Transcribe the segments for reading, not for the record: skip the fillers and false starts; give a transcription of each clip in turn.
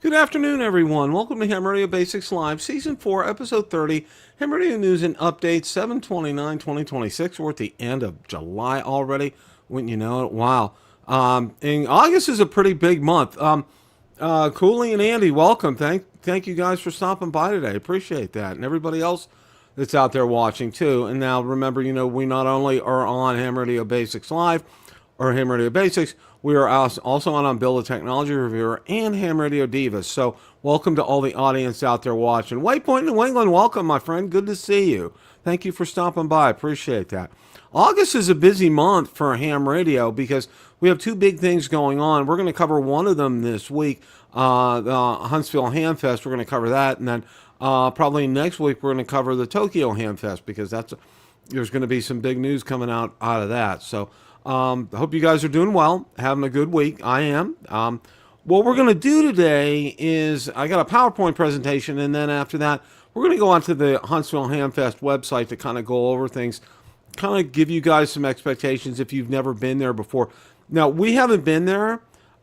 Good afternoon, everyone. Welcome to Ham Radio Basics Live, Season 4, Episode 30, Ham Radio News and Updates, 7/29/2026. We're at the end of July already. Wouldn't you know it? Wow. And August is a pretty big month. Cooley and Andy, welcome. Thank you guys for stopping by today. Appreciate that. And everybody else that's out there watching, too. And now, remember, we not only are on Ham Radio Basics Live, or Ham Radio Basics, we are also on Bill the Technology Reviewer and Ham Radio Divas. So welcome to all the audience out there watching. Waypoint, New England, welcome, my friend. Good to see you. Thank you for stopping by. Appreciate that. August is a busy month for Ham Radio because we have two big things going on. We're going to cover one of them this week, the Huntsville Ham Fest. We're going to cover that. And then probably next week we're going to cover the Tokyo Ham Fest because there's going to be some big news coming out of that. So I hope you guys are doing well, having a good week. I am. What we're going to do today is I got a PowerPoint presentation, and then after that, we're going to go onto the Huntsville Ham Fest website to kind of go over things, kind of give you guys some expectations if you've never been there before. Now, we haven't been there,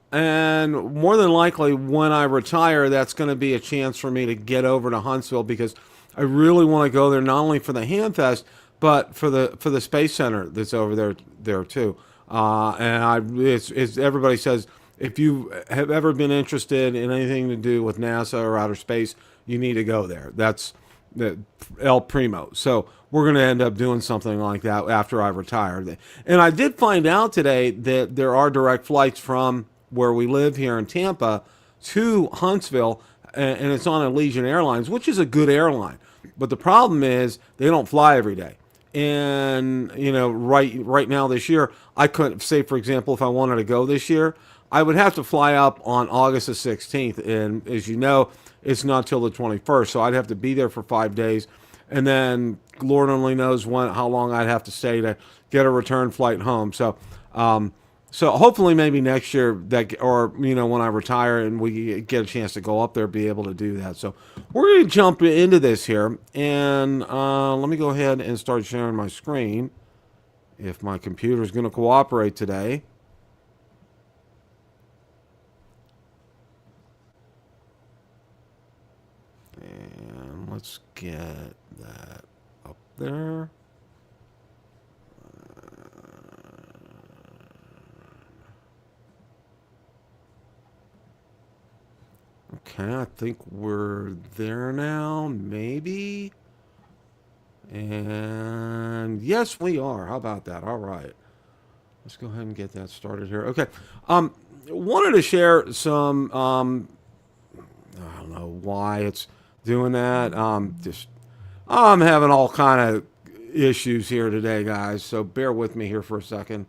and more than likely when I retire, that's going to be a chance for me to get over to Huntsville because I really want to go there not only for the Ham Fest, but for the Space Center that's over there too. It's everybody says if you have ever been interested in anything to do with NASA or outer space, you need to go there. That's the El Primo. So we're going to end up doing something like that after I retire. And I did find out today that there are direct flights from where we live here in Tampa to Huntsville, and it's on Allegiant Airlines, which is a good airline. But the problem is they don't fly every day. And, right now this year, I couldn't say, for example, if I wanted to go this year, I would have to fly up on August the 16th. And as you know, it's not till the 21st. So I'd have to be there for 5 days. And then Lord only knows how long I'd have to stay to get a return flight home. So hopefully maybe next year when I retire and we get a chance to go up there, be able to do that. So we're going to jump into this here, and let me go ahead and start sharing my screen if my computer is going to cooperate today. And let's get that up there. Okay, I think we're there now, maybe. And yes, we are. How about that? All right. Let's go ahead and get that started here. Okay. Wanted to share some, I don't know why it's doing that. I'm having all kind of issues here today, guys. So bear with me here for a second.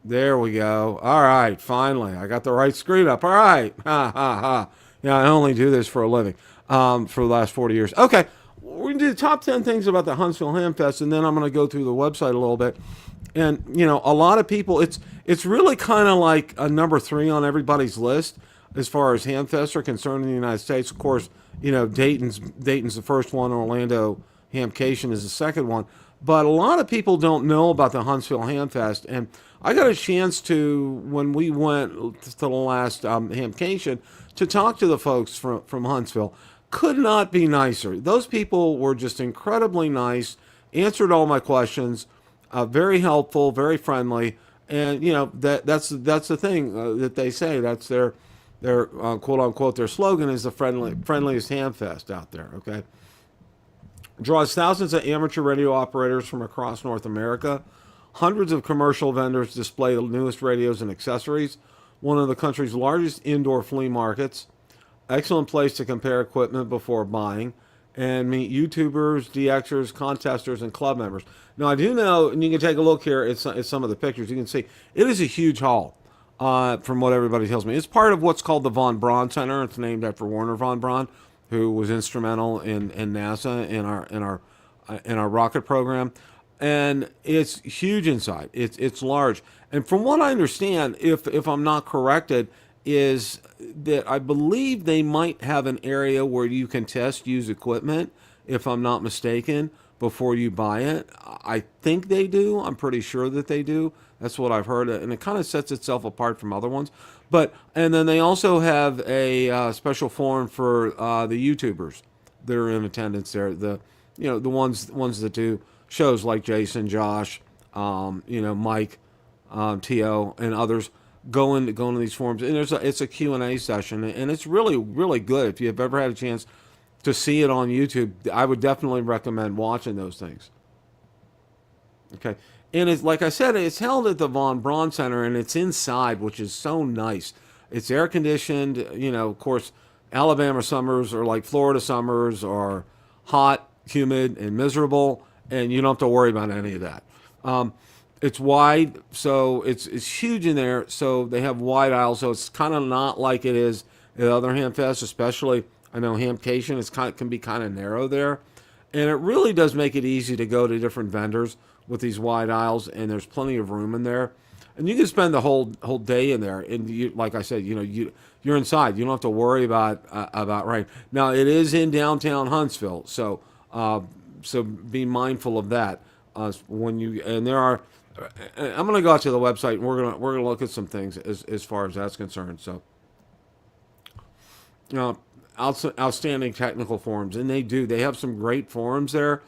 There we go. All right, finally. I got the right screen up. All right. Ha, ha, ha. Yeah, I only do this for a living for the last 40 years. Okay, we're going to do the top 10 things about the Huntsville Ham Fest, and then I'm going to go through the website a little bit. And, a lot of people, it's really kind of like a number 3 on everybody's list as far as Ham Fests are concerned in the United States. Of course, Dayton's the first one. Orlando Hamcation is the second one. But a lot of people don't know about the Huntsville Ham Fest, and I got a chance to, when we went to the last Hamcation, to talk to the folks from Huntsville. Could not be nicer. Those people were just incredibly nice, answered all my questions, very helpful, very friendly, and that's the thing that they say. That's their quote unquote their slogan is the friendliest Ham Fest out there. Okay. Draws thousands of amateur radio operators from across North America. Hundreds of commercial vendors display the newest radios and accessories. One of the country's largest indoor flea markets. Excellent place to compare equipment before buying and meet YouTubers, DXers, contesters, and club members. Now, I do know, and you can take a look here at some of the pictures. You can see it is a huge hall. from what everybody tells me. It's part of what's called the Von Braun Center. It's named after Werner von Braun, who was instrumental in NASA in our rocket program. And it's huge inside. It's large. And from what I understand, if I'm not corrected, is that I believe they might have an area where you can test used equipment, if I'm not mistaken, before you buy it. I think they do. I'm pretty sure that they do. That's what I've heard, and it kind of sets itself apart from other ones. And then they also have a special forum for the YouTubers that are in attendance there. The ones that do shows like Jason, Josh, Mike, To, and others go into these forums, and it's a Q&A session, and it's really, really good. If you've ever had a chance to see it on YouTube, I would definitely recommend watching those things. Okay. And it's, like I said, it's held at the Von Braun Center, and it's inside, which is so nice. It's air conditioned. Of course, Alabama summers are like Florida summers, are hot, humid, and miserable, and you don't have to worry about any of that. It's wide, so it's huge in there. So they have wide aisles, so it's kind of not like it is at other Hamfests, especially. I know Hamcation can be kind of narrow there, and it really does make it easy to go to different vendors with these wide aisles, and there's plenty of room in there, and you can spend the whole day in there. And like I said, you're inside. You don't have to worry about rain. Now it is in downtown Huntsville, so be mindful of that when you. And there are. I'm going to go out to the website, and we're gonna look at some things as far as that's concerned. So, outstanding technical forums, and they have some great forums there.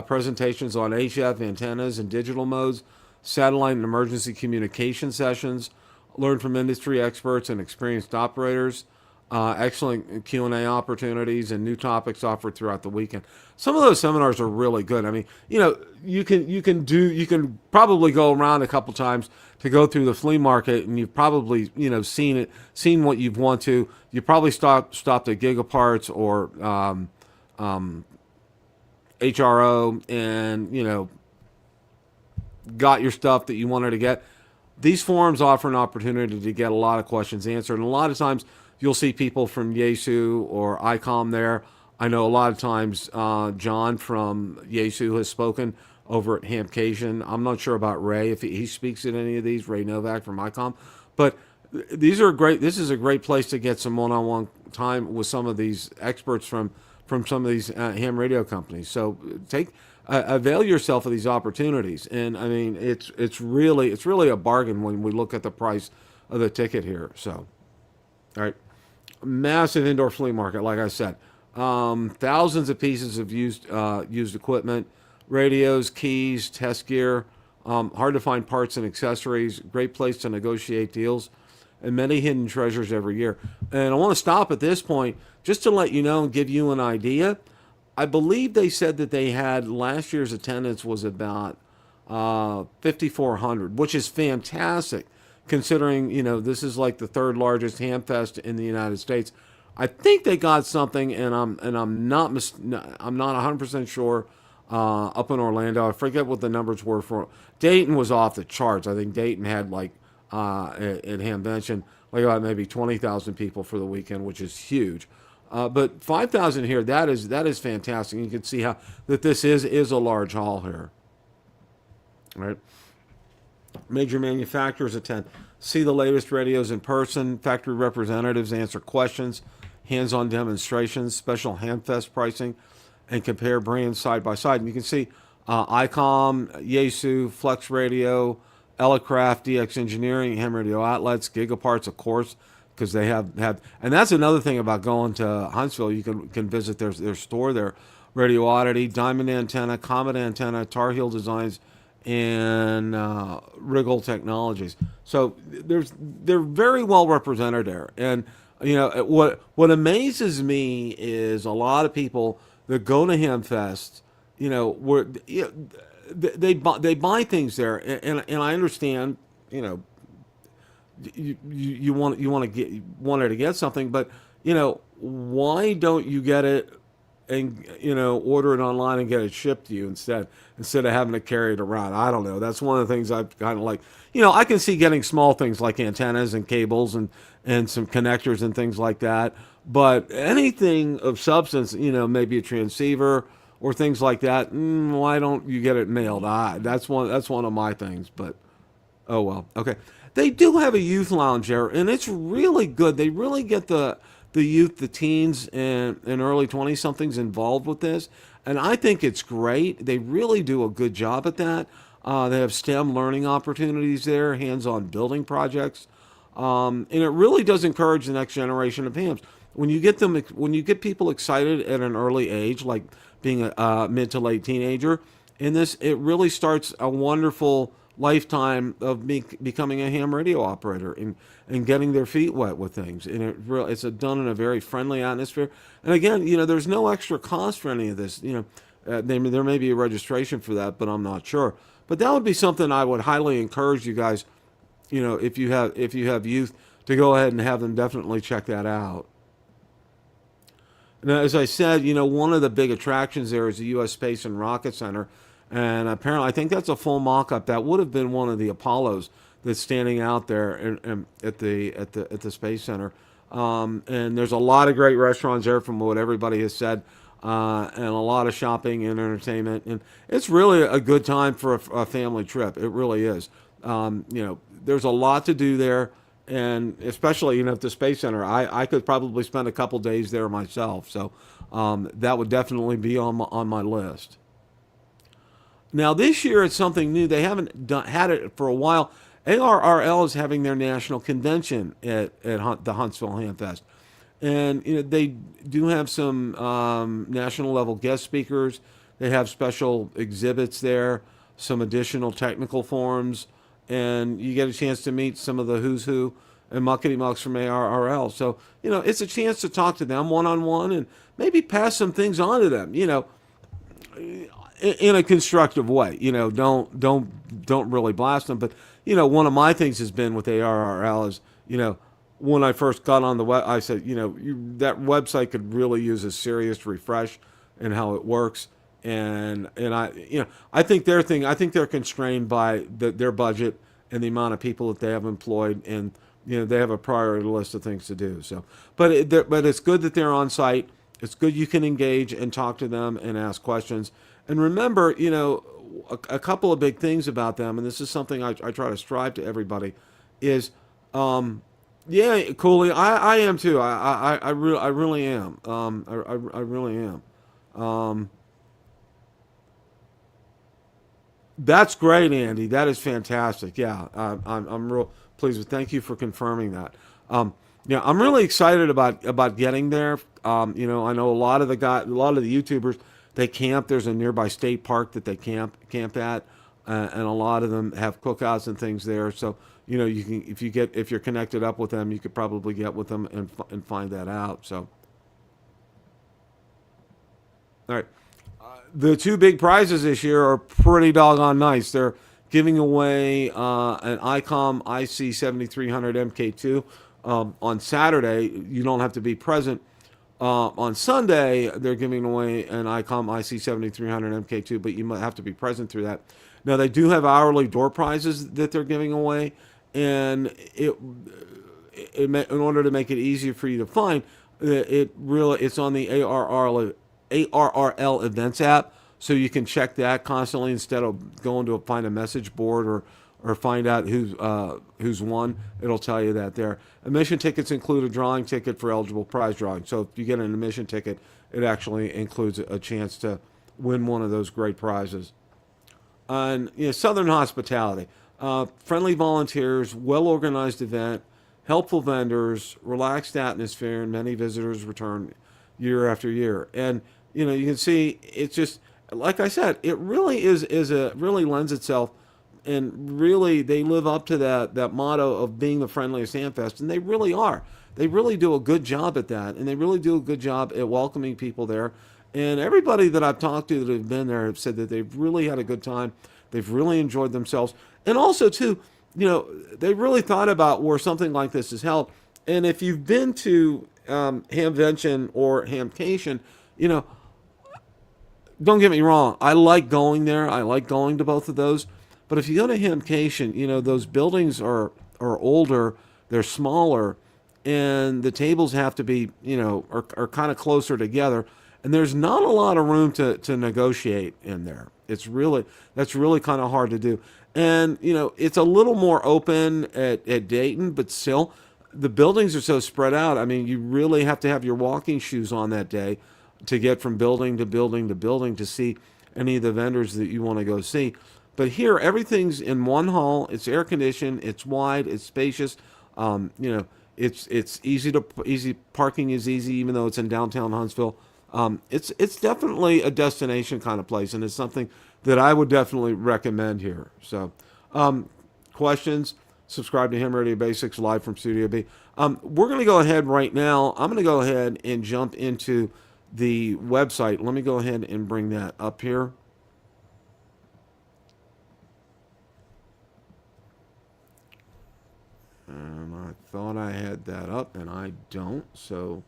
Presentations on HF antennas and digital modes, satellite and emergency communication sessions, learn from industry experts and experienced operators, excellent Q&A opportunities, and new topics offered throughout the weekend. Some of those seminars are really good. I mean, you can probably go around a couple times to go through the flea market, and you've probably seen what you've want to. You probably stopped at Gigaparts or HRO, and got your stuff that you wanted to get. These forums offer an opportunity to get a lot of questions answered, and a lot of times you'll see people from Yaesu or ICOM there. I know a lot of times John from Yaesu has spoken over at Hamcation. I'm not sure about Ray, if he speaks at any of these, Ray Novak from ICOM. But these are great. This is a great place to get some one-on-one time with some of these experts from some of these ham radio companies. So avail yourself of these opportunities. And I mean, it's really a bargain when we look at the price of the ticket here. So, all right, massive indoor flea market, like I said, thousands of pieces of used equipment, radios, keys, test gear, hard to find parts and accessories. Great place to negotiate deals, and many hidden treasures every year. And I want to stop at this point just to let you know and give you an idea. I believe they said that they had last year's attendance was about 5,400, which is fantastic considering this is like the third largest Hamfest in the United States. I think they got something, and I'm not 100% sure. Up in Orlando, I forget what the numbers were for. Dayton was off the charts. I think Dayton had like at Hamvention like about maybe 20,000 people for the weekend, which is huge. But 5,000 here, that is fantastic. You can see how that this is a large hall here. All right. Major manufacturers attend. See the latest radios in person. Factory representatives answer questions. Hands-on demonstrations. Special Hamfest pricing. And compare brands side by side. And you can see ICOM, Yaesu, Flex Radio, Elecraft, DX Engineering, Ham Radio Outlets, Gigaparts, of course, because they have. And that's another thing about going to Huntsville. You can visit their store there. Radio Oddity, Diamond Antenna, Comet Antenna, Tar Heel Designs, and Wriggle Technologies. So they're very well represented there. And what amazes me is a lot of people that go to Hamfest, they buy things there, and I understand, you wanted to get something, but why don't you get it and order it online and get it shipped to you instead of having to carry it around. I don't know. That's one of the things I kind of like. I can see getting small things like antennas and cables and some connectors and things like that. But anything of substance, maybe a transceiver or things like that, why don't you get it mailed? That's one of my things. But oh well. Okay. They do have a youth lounge there, and it's really good. They really get the youth, the teens, and early 20-somethings involved with this. And I think it's great. They really do a good job at that. They have STEM learning opportunities there, hands-on building projects. And it really does encourage the next generation of hams. When you get people excited at an early age, like being a mid to late teenager, in this, it really starts a wonderful lifetime of becoming a ham radio operator and getting their feet wet with things. And it's done in a very friendly atmosphere. And again, there's no extra cost for any of this. There may be a registration for that, but I'm not sure. But that would be something I would highly encourage you guys, if you have youth, to go ahead and have them definitely check that out. Now, as I said, one of the big attractions there is the U.S. Space and Rocket Center. And apparently, I think that's a full mock-up. That would have been one of the Apollos that's standing out there at the Space Center. And there's a lot of great restaurants there, from what everybody has said, and a lot of shopping and entertainment. And it's really a good time for a family trip. It really is. There's a lot to do there, and especially at the Space Center, I could probably spend a couple days there myself. So that would definitely be on my list. Now, this year it's something new. They haven't had it for a while. ARRL is having their national convention at the Huntsville Ham Fest. And they do have some national level guest speakers. They have special exhibits there, some additional technical forums, and you get a chance to meet some of the who's who and muckety mucks from ARRL. So, it's a chance to talk to them one-on-one and maybe pass some things on to them, in a constructive way. Don't really blast them. But one of my things has been with ARRL is when I first got on the web, I said that website could really use a serious refresh in how it works. And I think they're constrained by their budget and the amount of people that they have employed, and they have a priority list of things to do. So, but it's good that they're on site. It's good you can engage and talk to them and ask questions. And remember, a couple of big things about them, and this is something I try to strive to everybody, is, yeah, Cooley, I am too. I really am. I really am. That's great, Andy. That is fantastic. Yeah, I'm real pleased with. Thank you for confirming that. Yeah, I'm really excited about getting there. I know a lot of the YouTubers. They camp. There's a nearby state park that they camp at, and a lot of them have cookouts and things there. So you can, if you're connected up with them, you could probably get with them and find that out. So, all right, the two big prizes this year are pretty doggone nice. They're giving away an ICOM IC7300 MK2 on Saturday. You don't have to be present. On Sunday, they're giving away an ICOM IC7300 MK2, but you might have to be present through that. Now, they do have hourly door prizes that they're giving away, and in order to make it easier for you to find, it's on the ARRL events app, so you can check that constantly instead of going to find a message board or find out who's won. It'll tell you that there. Admission tickets include a drawing ticket for eligible prize drawing. So if you get an admission ticket, it actually includes a chance to win one of those great prizes. And Southern hospitality, friendly volunteers, well-organized event, helpful vendors, relaxed atmosphere, and many visitors return year after year. And you can see it's just like I said, it really really lends itself. And really, they live up to that motto of being the friendliest ham fest, and they really are. They really do a good job at that, and they really do a good job at welcoming people there. And everybody that I've talked to that have been there have said that they've really had a good time. They've really enjoyed themselves. And also, too, they really thought about where something like this is held. And if you've been to Hamvention or Hamcation, don't get me wrong. I like going there. I like going to both of those. But if you go to Hamcation, those buildings are older. They're smaller, and the tables have to be, are kind of closer together. And there's not a lot of room to negotiate in there. That's really kind of hard to do. And, it's a little more open at Dayton, but still, the buildings are so spread out. I mean, you really have to have your walking shoes on that day to get from building to building to building to see any of the vendors that you want to go see. But here, everything's in one hall. It's air conditioned. It's wide. It's spacious. It's easy. Parking is easy, even though it's in downtown Huntsville. It's definitely a destination kind of place, and it's something that I would definitely recommend here. So, questions? Subscribe to Ham Radio Basics live from Studio B. We're going to go ahead right now. I'm going to go ahead and jump into the website. Let me go ahead and bring that up here. And I thought I had that up, and I don't. So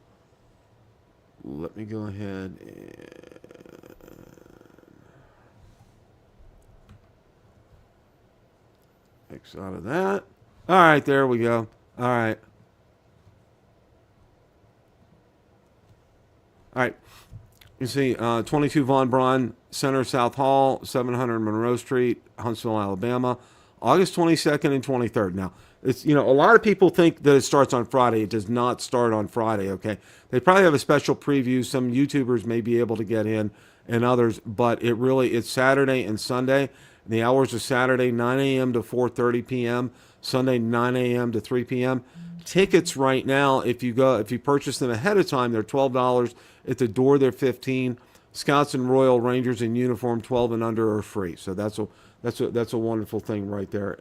let me go ahead and X out of that. All right, there we go. All right. All right. You see 22 Von Braun Center, South Hall, 700 Monroe Street, Huntsville, Alabama, August 22nd and 23rd. Now, it's, a lot of people think that it starts on Friday. It does not start on Friday, okay? They probably have a special preview. Some YouTubers may be able to get in and others, but it's Saturday and Sunday. The hours are Saturday 9 a.m. to 4:30 p.m., Sunday 9 a.m. to 3 p.m. Tickets right now, if you purchase them ahead of time, they're $12. At the door, they're $15. Scouts and Royal Rangers in uniform, 12 and under, are free. So that's a wonderful thing right there.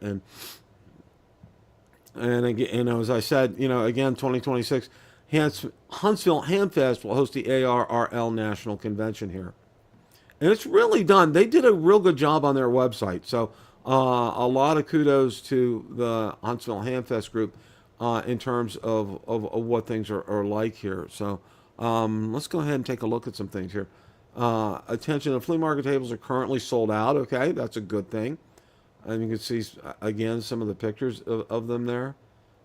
And again, as I said, again, 2026, Huntsville Hamfest will host the ARRL National Convention here. And it's really done. They did a real good job on their website. So a lot of kudos to the Huntsville Hamfest group in terms of what things are like here. So let's go ahead and take a look at some things here. Attention, the flea market tables are currently sold out. Okay, that's a good thing. And you can see, again, some of the pictures of them there.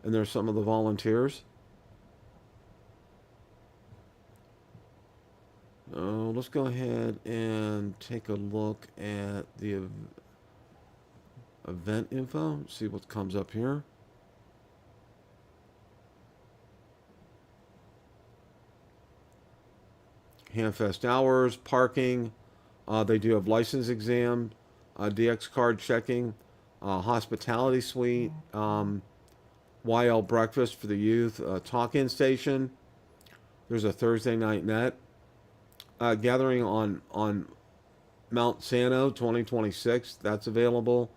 And there's some of the volunteers. Let's go ahead and take a look at the event info. See what comes up here. Hamfest hours, parking. They do have license exam, DX card checking, hospitality suite, YL breakfast for the youth, talk-in station. There's a Thursday night net. Gathering on Mount Sano 2026. That's available.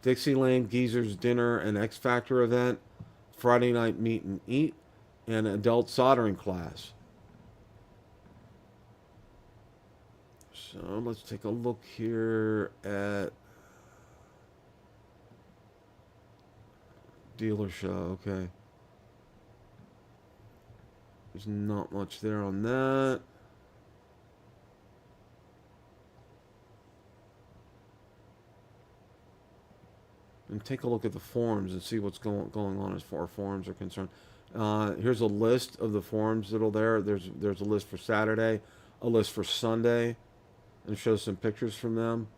Dixieland Geezers Dinner and X Factor event. Friday night meet and eat. And adult soldering class. So let's take a look here at dealer show. Okay. There's not much there on that. And take a look at the forums and see what's going on as far as forums are concerned. Here's a list of the forums that are there. There's a list for Saturday, a list for Sunday, and shows some pictures from them.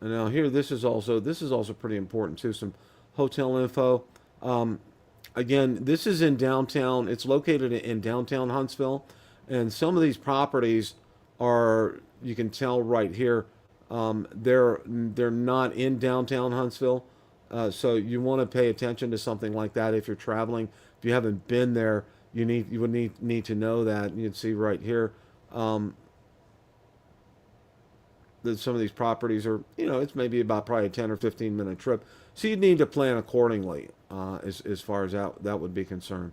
And now here, this is also pretty important too. Some hotel info. Again, this is in downtown. It's located in downtown Huntsville, and some of these properties are, you can tell right here, they're not in downtown Huntsville, so you want to pay attention to something like that if you're traveling. If you haven't been there, you would need to know that. You can see right here that some of these properties are, it's maybe about probably a 10 or 15 minute trip, so you need to plan accordingly as far as that would be concerned.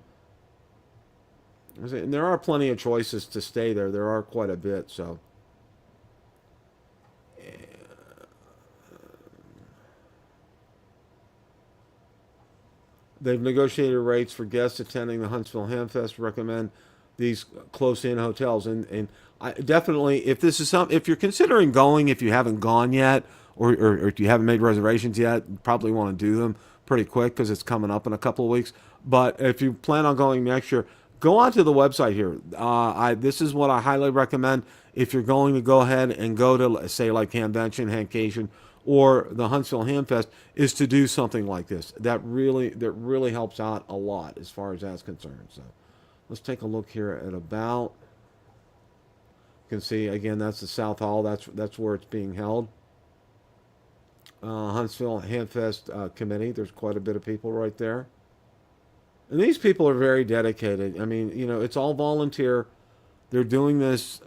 And there are plenty of choices to stay there. There are quite a bit, so. They've negotiated rates for guests attending the Huntsville Hamfest. Recommend these close-in hotels. And I definitely, if this is if you're considering going, if you haven't gone yet, or if you haven't made reservations yet, you probably want to do them pretty quick because it's coming up in a couple of weeks. But if you plan on going next year, go onto the website here. This is what I highly recommend if you're going to go ahead and go to, say, like Hamvention, Hamcation, or the Huntsville Hamfest, is to do something like this. That really helps out a lot as far as that's concerned. So let's take a look here at about. You can see again that's the South Hall. That's where it's being held. Huntsville Hamfest committee. There's quite a bit of people right there. And these people are very dedicated. I mean, it's all volunteer. They're doing this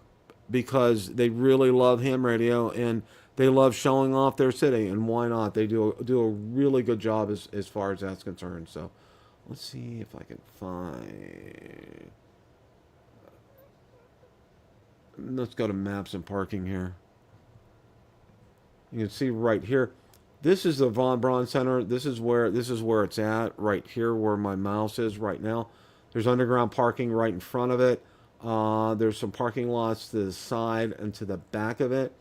because they really love ham radio and they love showing off their city. And why not? They do a really good job as far as that's concerned. So let's see if I can find. Let's go to maps and parking here. You can see right here. This is the Von Braun Center. This is where it's at, right here where my mouse is right now. There's underground parking right in front of it. There's some parking lots to the side and to the back of it.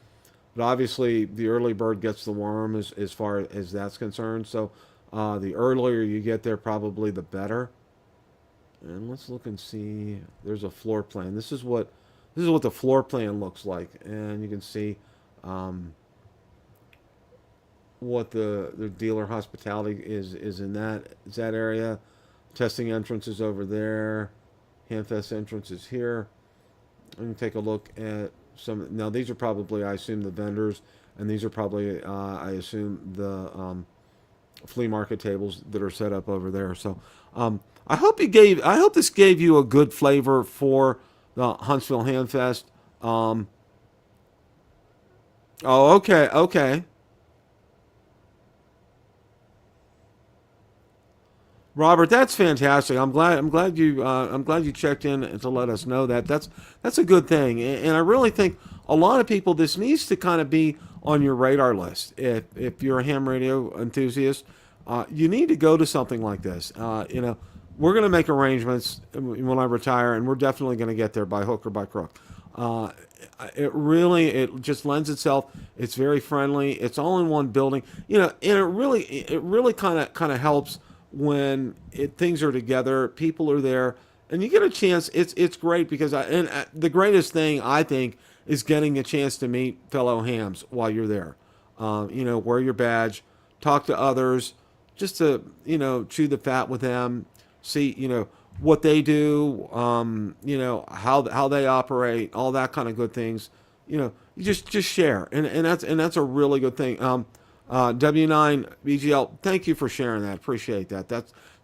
But obviously, the early bird gets the worm as far as that's concerned. So the earlier you get there, probably the better. And let's look and see. There's a floor plan. This is what the floor plan looks like, and you can see. What the dealer hospitality is in that area. Testing entrance is over there. Hamfest entrance is here. And you take a look at some. Now these are probably, I assume, the vendors, and these are probably, I assume, the flea market tables that are set up over there. So I hope this gave you a good flavor for the Huntsville Hamfest. Oh, okay. Robert, that's fantastic. I'm glad you checked in to let us know that. That's a good thing, and I really think a lot of people, this needs to kind of be on your radar list. If you're a ham radio enthusiast, you need to go to something like this. We're going to make arrangements when I retire, and we're definitely going to get there by hook or by crook. It just lends itself. It's very friendly. It's all in one building. And it really kind of helps when things are together, people are there, and you get a chance. It's great because the greatest thing I think is getting a chance to meet fellow hams while you're there. Wear your badge, talk to others, just to chew the fat with them, see what they do, how they operate, all that kind of good things. You just share, and that's a really good thing. W9 BGL, thank you for sharing that. Appreciate that.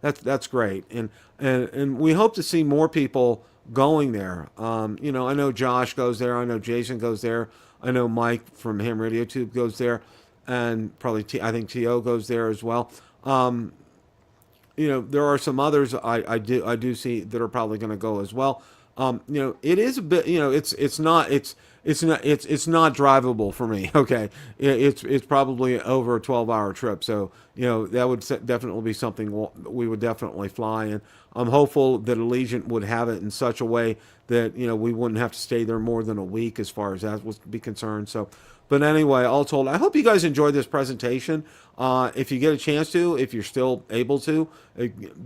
That's great, and we hope to see more people going there. I know Josh goes there. I know Jason goes there. I know Mike from Ham Radio Tube goes there, and probably I think T.O. goes there as well. There are some others I do see that are probably going to go as well. It is a bit. It's not drivable for me. Okay, it's probably over a 12-hour trip. So that would definitely be something we would definitely fly. And I'm hopeful that Allegiant would have it in such a way that we wouldn't have to stay there more than a week as far as that would be concerned. So, but anyway, all told, I hope you guys enjoyed this presentation. If you get a chance to, if you're still able to,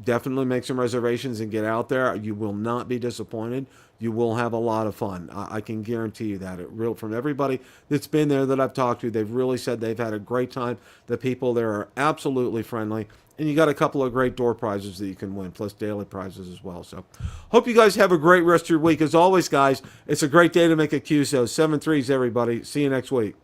definitely make some reservations and get out there. You will not be disappointed. You will have a lot of fun. I can guarantee you that. From everybody that's been there that I've talked to, they've really said they've had a great time. The people there are absolutely friendly. And you got a couple of great door prizes that you can win, plus daily prizes as well. So hope you guys have a great rest of your week. As always, guys, it's a great day to make a QSO. 7-3s, everybody. See you next week.